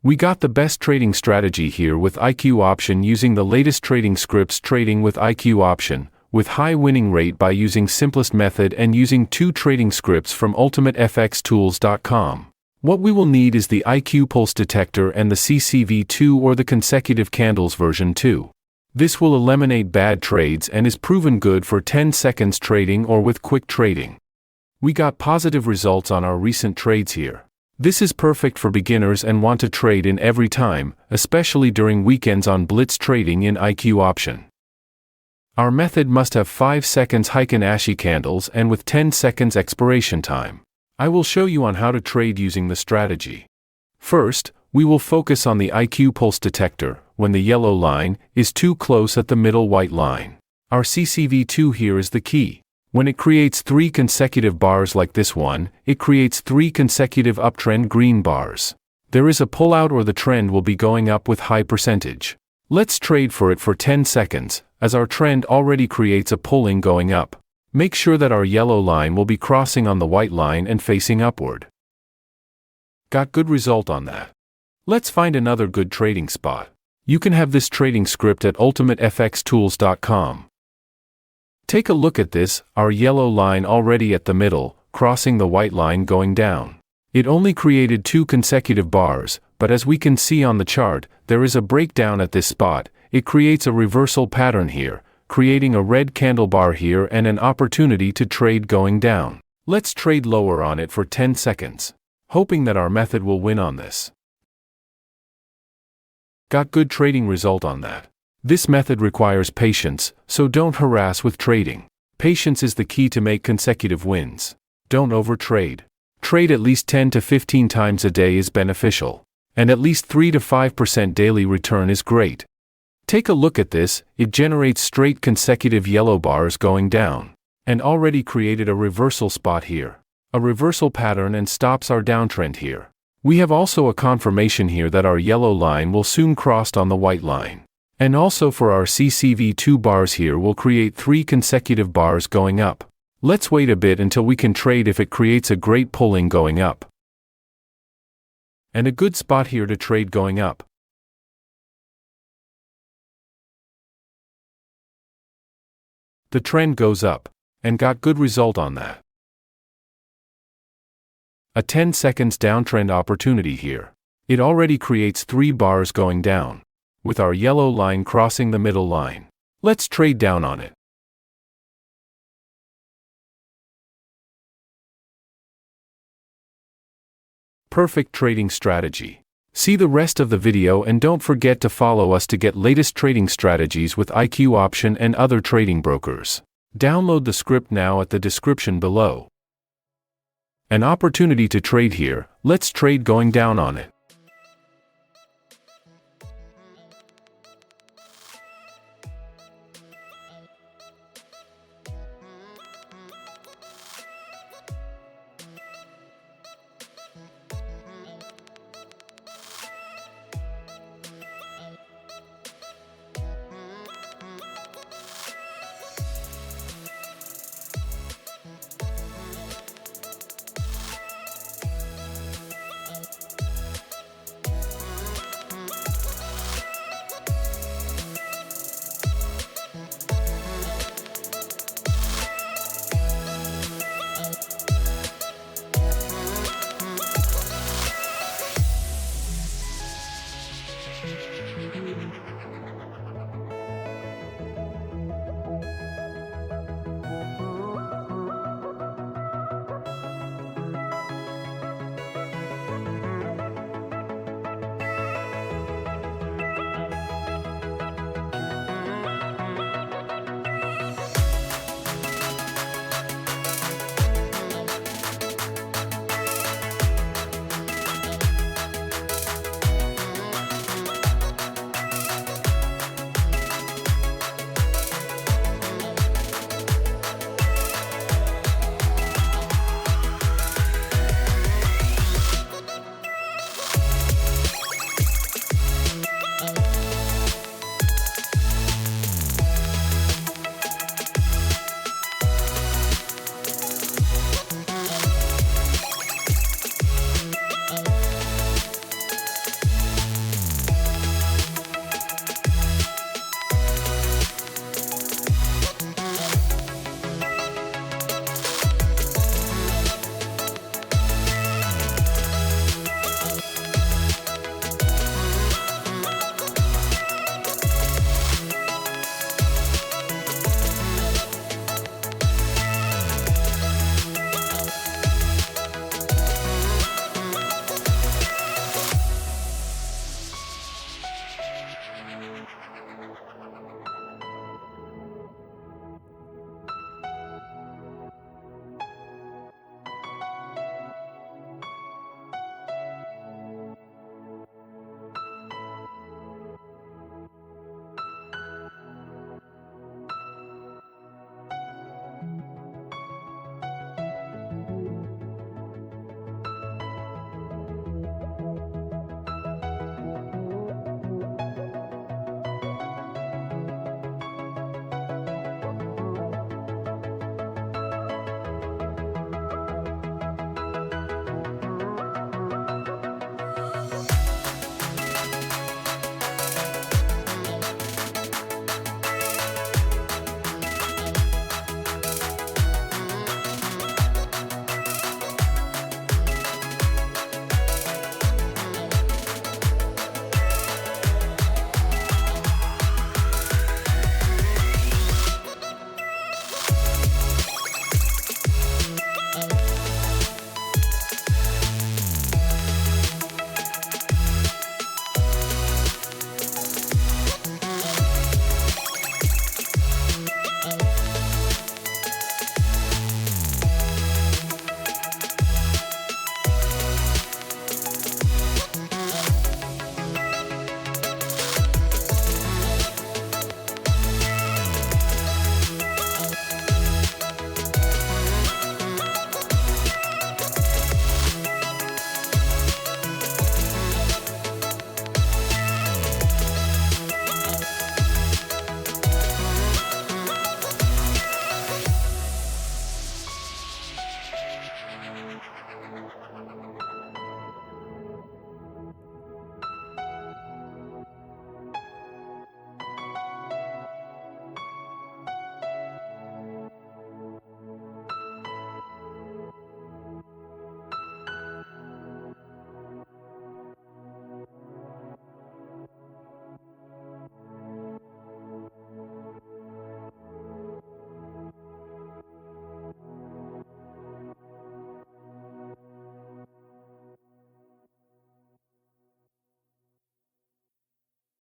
We got the best trading strategy here with IQ option using the latest trading scripts trading with IQ option, with high winning rate by using simplest method and using 2 trading scripts from ultimatefxtools.com. What we will need is the IQ Pulse Detector and the CCV2 or the consecutive candles version 2. This will eliminate bad trades and is proven good for 10 seconds trading or with quick trading. We got positive results on our recent trades here. This is perfect for beginners and want to trade in every time, especially during weekends on blitz trading in IQ option. Our method must have 5 seconds Heiken Ashi candles and with 10 seconds expiration time. I will show you on how to trade using the strategy. First, we will focus on the IQ Pulse Detector when the yellow line is too close at the middle white line. Our CCV2 here is the key. When it creates 3 consecutive bars like this one, it creates 3 consecutive uptrend green bars. There is a pullout or the trend will be going up with high percentage. Let's trade for it for 10 seconds, as our trend already creates a pulling going up. Make sure that our yellow line will be crossing on the white line and facing upward. Got good result on that. Let's find another good trading spot. You can have this trading script at ultimatefxtools.com. Take a look at this, our yellow line already at the middle, crossing the white line going down. It only created 2 consecutive bars, but as we can see on the chart, there is a breakdown at this spot. It creates a reversal pattern here, creating a red candle bar here and an opportunity to trade going down. Let's trade lower on it for 10 seconds, hoping that our method will win on this. Got good trading result on that. This method requires patience, so don't harass with trading. Patience is the key to make consecutive wins. Don't overtrade. Trade at least 10 to 15 times a day is beneficial, and at least 3 to 5% daily return is great. Take a look at this, it generates straight consecutive yellow bars going down, and already created a reversal spot here. A reversal pattern and stops our downtrend here. We have also a confirmation here that our yellow line will soon cross on the white line. And also for our CCV2 bars here will create 3 consecutive bars going up. Let's wait a bit until we can trade if it creates a great pulling going up. And a good spot here to trade going up. The trend goes up, and got good result on that. A 10 seconds downtrend opportunity here. It already creates 3 bars going down, with our yellow line crossing the middle line. Let's trade down on it. Perfect trading strategy. See the rest of the video and don't forget to follow us to get latest trading strategies with IQ option and other trading brokers. Download the script now at the description below. An opportunity to trade here, let's trade going down on it.